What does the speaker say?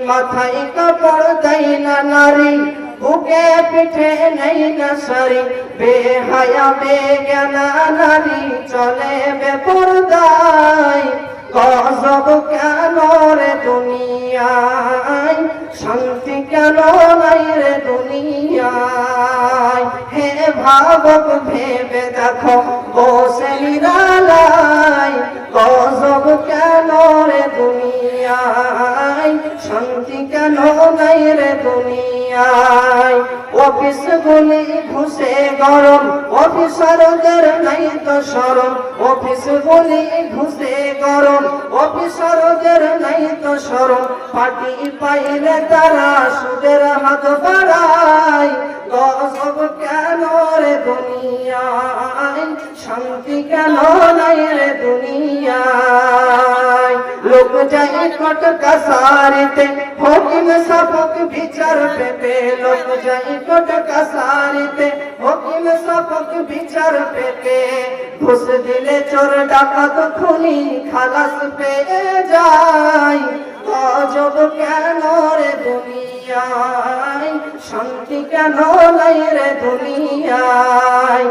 মাথায় কাপড় দেয় না নারী, বুকে পিঠে নেই না শাড়ি, বেহায়া বেজ্ঞানা নারী চলে বেপরদায়। গজব কেন রে দুনিয়ায়, শান্তি কেন নাই রে দুনিয়ায়। হে ভাবক ভেবে দেখো বসে নিরালায়, গজব কেন রে দুনিয়ায়, শান্তি কেন নাই রে দুনিয়ায়। অফিস গুলি ঘুষে গরম, অফিসারদের নাই তো শরম, অফিস গুলি ঘুষে গরম, অফিসারদের নাই তো শরম। পার্টি পাইলে তারা সুদের হাত বাড়ায়, গজব কেন রে দুনিয়ায়, শান্তি কেন নাই রে দুনিয়ায়। লোক যায় কোর্ট কাছারিতে, হাকিম শাসক বিচার পেতে, লোক যায় কোর্ট কাছারিতে, হাকিম শাসক বিচার পেতে। ঘুষ দিলে চোর ডাকাত খুনি খালাস পেয়ে যায়, গজব কেন রে দুনিয়ায়, শান্তি কেন নাই রে দুনিয়ায়।